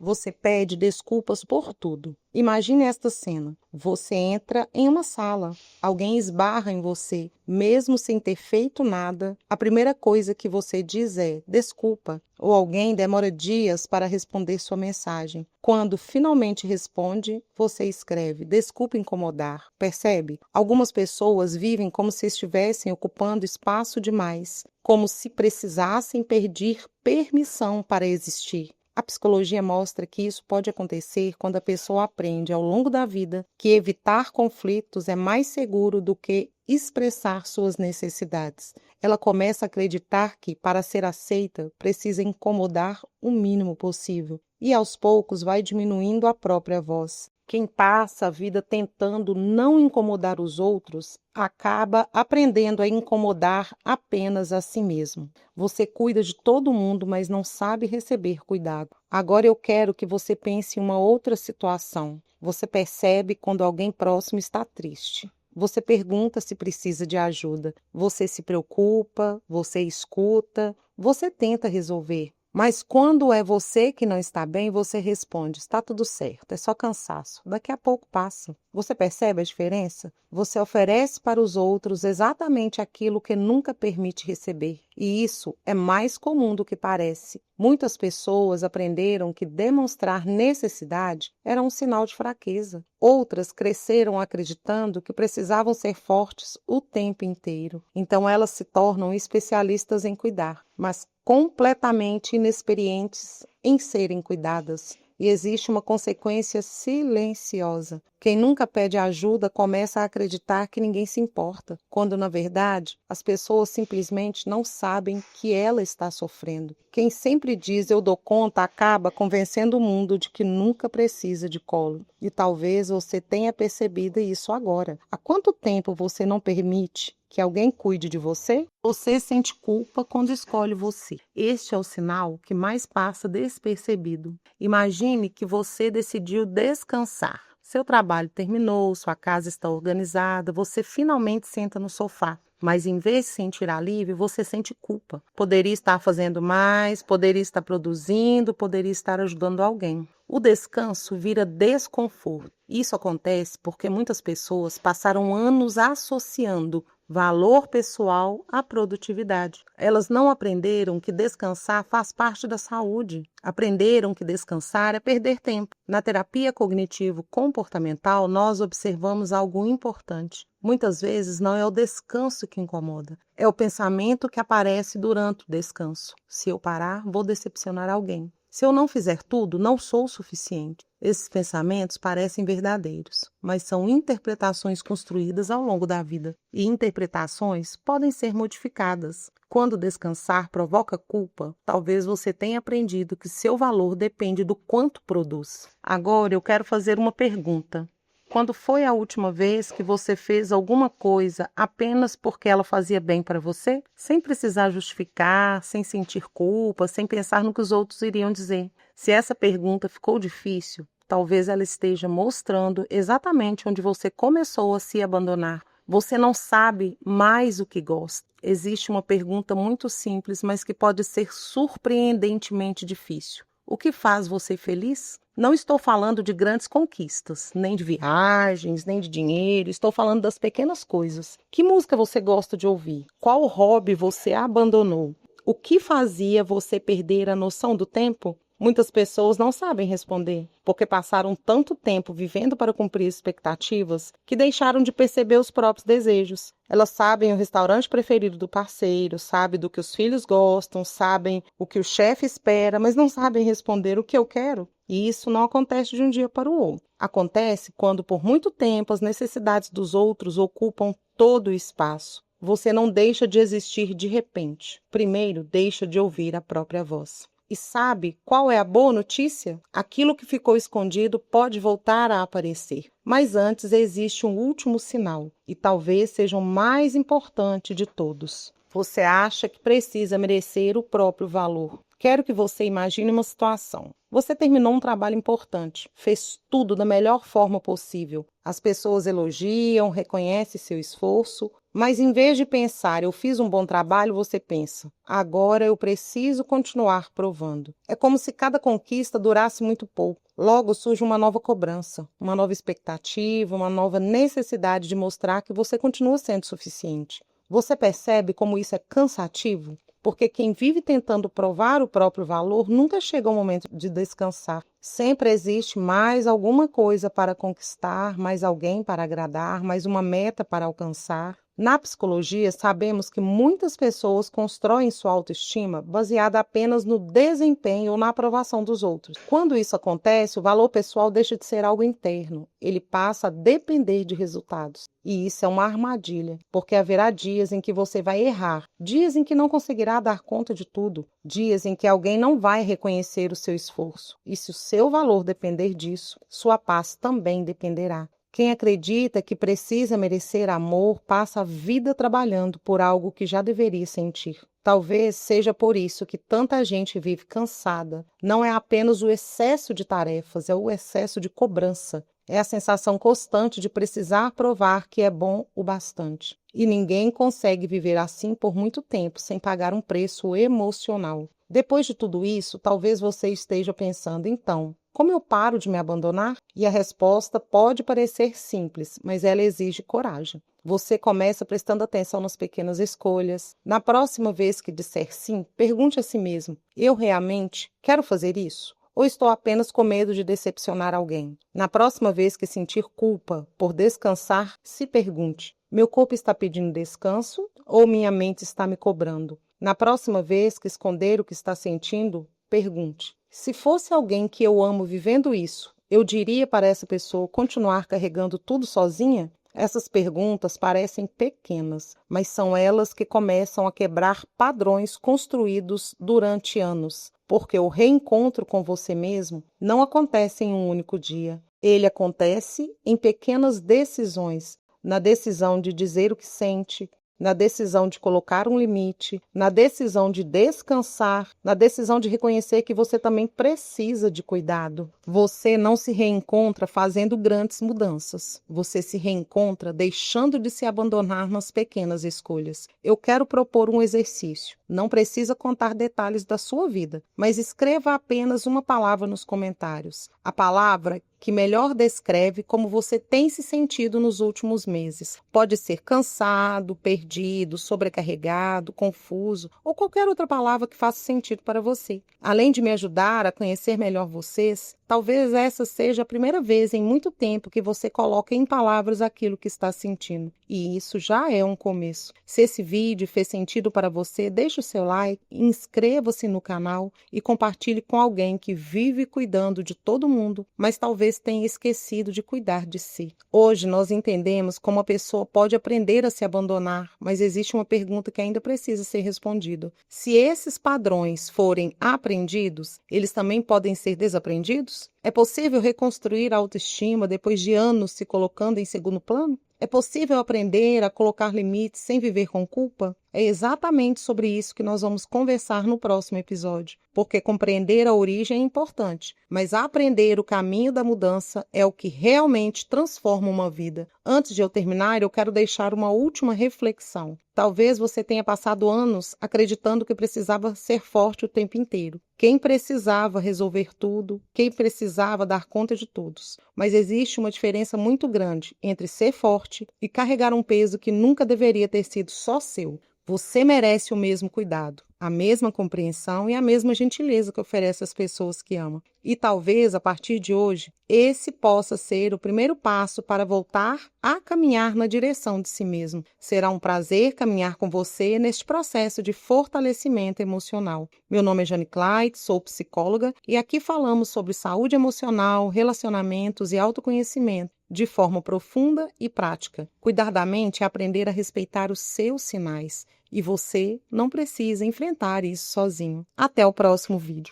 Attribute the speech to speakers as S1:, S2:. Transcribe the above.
S1: Você pede desculpas por tudo. Imagine esta cena. Você entra em uma sala, alguém esbarra em você, mesmo sem ter feito nada. A primeira coisa que você diz é desculpa, ou alguém demora dias para responder sua mensagem. Quando finalmente responde, você escreve desculpa incomodar. Percebe? Algumas pessoas vivem como se estivessem ocupando espaço demais, como se precisassem pedir permissão para existir. A psicologia mostra que isso pode acontecer quando a pessoa aprende ao longo da vida que evitar conflitos é mais seguro do que expressar suas necessidades. Ela começa a acreditar que, para ser aceita, precisa incomodar o mínimo possível e, aos poucos, vai diminuindo a própria voz. Quem passa a vida tentando não incomodar os outros, acaba aprendendo a incomodar apenas a si mesmo. Você cuida de todo mundo, mas não sabe receber cuidado. Agora eu quero que você pense em uma outra situação. Você percebe quando alguém próximo está triste. Você pergunta se precisa de ajuda. Você se preocupa, você escuta, você tenta resolver. Mas quando é você que não está bem, você responde, está tudo certo, é só cansaço. Daqui a pouco passa. Você percebe a diferença? Você oferece para os outros exatamente aquilo que nunca permite receber. E isso é mais comum do que parece. Muitas pessoas aprenderam que demonstrar necessidade era um sinal de fraqueza. Outras cresceram acreditando que precisavam ser fortes o tempo inteiro. Então elas se tornam especialistas em cuidar, mas completamente inexperientes em serem cuidadas. E existe uma consequência silenciosa. Quem nunca pede ajuda começa a acreditar que ninguém se importa, quando, na verdade, as pessoas simplesmente não sabem que ela está sofrendo. Quem sempre diz eu dou conta acaba convencendo o mundo de que nunca precisa de colo. E talvez você tenha percebido isso agora. Há quanto tempo você não permite que alguém cuide de você? Você sente culpa quando escolhe você. Este é o sinal que mais passa despercebido. Imagine que você decidiu descansar. Seu trabalho terminou, sua casa está organizada, você finalmente senta no sofá. Mas em vez de sentir alívio, você sente culpa. Poderia estar fazendo mais, poderia estar produzindo, poderia estar ajudando alguém. O descanso vira desconforto. Isso acontece porque muitas pessoas passaram anos associando valor pessoal à produtividade. Elas não aprenderam que descansar faz parte da saúde. Aprenderam que descansar é perder tempo. Na terapia cognitivo-comportamental, nós observamos algo importante. Muitas vezes não é o descanso que incomoda, é o pensamento que aparece durante o descanso. Se eu parar, vou decepcionar alguém. Se eu não fizer tudo, não sou o suficiente. Esses pensamentos parecem verdadeiros, mas são interpretações construídas ao longo da vida. E interpretações podem ser modificadas. Quando descansar provoca culpa, talvez você tenha aprendido que seu valor depende do quanto produz. Agora eu quero fazer uma pergunta. Quando foi a última vez que você fez alguma coisa apenas porque ela fazia bem para você? Sem precisar justificar, sem sentir culpa, sem pensar no que os outros iriam dizer. Se essa pergunta ficou difícil, talvez ela esteja mostrando exatamente onde você começou a se abandonar. Você não sabe mais o que gosta. Existe uma pergunta muito simples, mas que pode ser surpreendentemente difícil. O que faz você feliz? Não estou falando de grandes conquistas, nem de viagens, nem de dinheiro. Estou falando das pequenas coisas. Que música você gosta de ouvir? Qual hobby você abandonou? O que fazia você perder a noção do tempo? Muitas pessoas não sabem responder, porque passaram tanto tempo vivendo para cumprir expectativas que deixaram de perceber os próprios desejos. Elas sabem o restaurante preferido do parceiro, sabem do que os filhos gostam, sabem o que o chefe espera, mas não sabem responder o que eu quero. E isso não acontece de um dia para o outro. Acontece quando, por muito tempo, as necessidades dos outros ocupam todo o espaço. Você não deixa de existir de repente. Primeiro, deixa de ouvir a própria voz. E sabe qual é a boa notícia? Aquilo que ficou escondido pode voltar a aparecer. Mas antes existe um último sinal, e talvez seja o mais importante de todos. Você acha que precisa merecer o próprio valor. Quero que você imagine uma situação. Você terminou um trabalho importante, fez tudo da melhor forma possível. As pessoas elogiam, reconhecem seu esforço, mas em vez de pensar, eu fiz um bom trabalho, você pensa, agora eu preciso continuar provando. É como se cada conquista durasse muito pouco. Logo surge uma nova cobrança, uma nova expectativa, uma nova necessidade de mostrar que você continua sendo suficiente. Você percebe como isso é cansativo? Porque quem vive tentando provar o próprio valor nunca chega ao momento de descansar. Sempre existe mais alguma coisa para conquistar, mais alguém para agradar, mais uma meta para alcançar. Na psicologia, sabemos que muitas pessoas constroem sua autoestima baseada apenas no desempenho ou na aprovação dos outros. Quando isso acontece, o valor pessoal deixa de ser algo interno, ele passa a depender de resultados. E isso é uma armadilha, porque haverá dias em que você vai errar, dias em que não conseguirá dar conta de tudo, dias em que alguém não vai reconhecer o seu esforço. E se o seu valor depender disso, sua paz também dependerá. Quem acredita que precisa merecer amor passa a vida trabalhando por algo que já deveria sentir. Talvez seja por isso que tanta gente vive cansada. Não é apenas o excesso de tarefas, é o excesso de cobrança. É a sensação constante de precisar provar que é bom o bastante. E ninguém consegue viver assim por muito tempo sem pagar um preço emocional. Depois de tudo isso, talvez você esteja pensando, então, como eu paro de me abandonar? E a resposta pode parecer simples, mas ela exige coragem. Você começa prestando atenção nas pequenas escolhas. Na próxima vez que disser sim, pergunte a si mesmo: eu realmente quero fazer isso? Ou estou apenas com medo de decepcionar alguém? Na próxima vez que sentir culpa por descansar, se pergunte: meu corpo está pedindo descanso ou minha mente está me cobrando? Na próxima vez que esconder o que está sentindo, pergunte: se fosse alguém que eu amo vivendo isso, eu diria para essa pessoa continuar carregando tudo sozinha? Essas perguntas parecem pequenas, mas são elas que começam a quebrar padrões construídos durante anos, porque o reencontro com você mesmo não acontece em um único dia. Ele acontece em pequenas decisões, na decisão de dizer o que sente, na decisão de colocar um limite, na decisão de descansar, na decisão de reconhecer que você também precisa de cuidado. Você não se reencontra fazendo grandes mudanças. Você se reencontra deixando de se abandonar nas pequenas escolhas. Eu quero propor um exercício. Não precisa contar detalhes da sua vida, mas escreva apenas uma palavra nos comentários. A palavra que melhor descreve como você tem se sentido nos últimos meses. Pode ser cansado, perdido, sobrecarregado, confuso ou qualquer outra palavra que faça sentido para você. Além de me ajudar a conhecer melhor vocês, talvez essa seja a primeira vez em muito tempo que você coloca em palavras aquilo que está sentindo. E isso já é um começo. Se esse vídeo fez sentido para você, deixe o seu like, inscreva-se no canal e compartilhe com alguém que vive cuidando de todo mundo, mas talvez tenha esquecido de cuidar de si. Hoje nós entendemos como a pessoa pode aprender a se abandonar, mas existe uma pergunta que ainda precisa ser respondida. Se esses padrões forem aprendidos, eles também podem ser desaprendidos? É possível reconstruir a autoestima depois de anos se colocando em segundo plano? É possível aprender a colocar limites sem viver com culpa? É exatamente sobre isso que nós vamos conversar no próximo episódio, porque compreender a origem é importante, mas aprender o caminho da mudança é o que realmente transforma uma vida. Antes de eu terminar, eu quero deixar uma última reflexão. Talvez você tenha passado anos acreditando que precisava ser forte o tempo inteiro. Quem precisava resolver tudo, quem precisava dar conta de todos. Mas existe uma diferença muito grande entre ser forte e carregar um peso que nunca deveria ter sido só seu. Você merece o mesmo cuidado, a mesma compreensão e a mesma gentileza que oferece às pessoas que ama. E talvez, a partir de hoje, esse possa ser o primeiro passo para voltar a caminhar na direção de si mesmo. Será um prazer caminhar com você neste processo de fortalecimento emocional. Meu nome é Jane Clyde, sou psicóloga e aqui falamos sobre saúde emocional, relacionamentos e autoconhecimento de forma profunda e prática. Cuidar da mente é aprender a respeitar os seus sinais. E você não precisa enfrentar isso sozinho. Até o próximo vídeo.